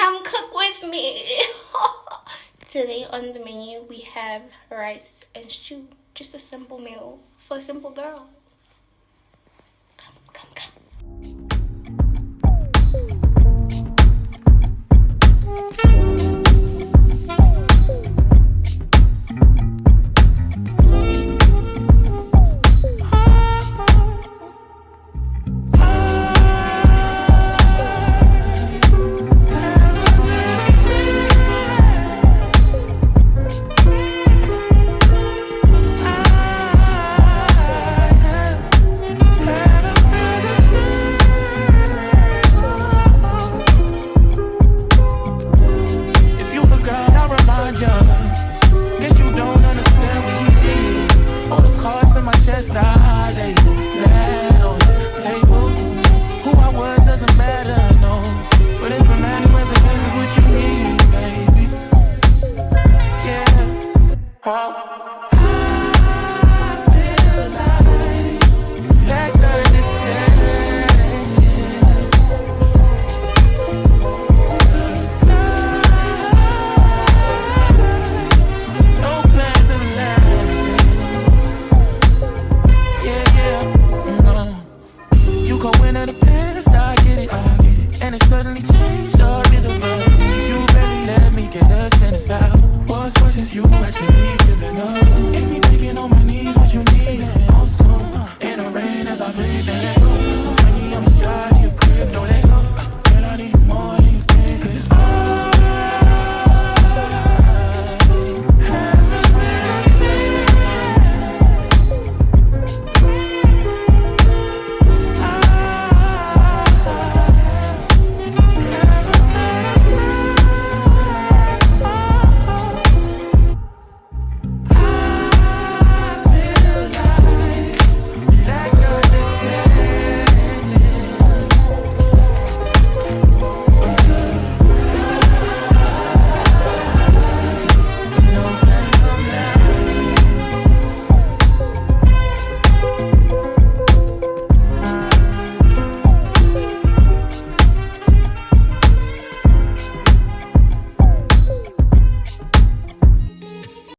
Come cook with me. Today on the menu we have rice and stew. Just a simple meal for a simple girl. Come. You barely let me get a sentence out. What's worse is you actually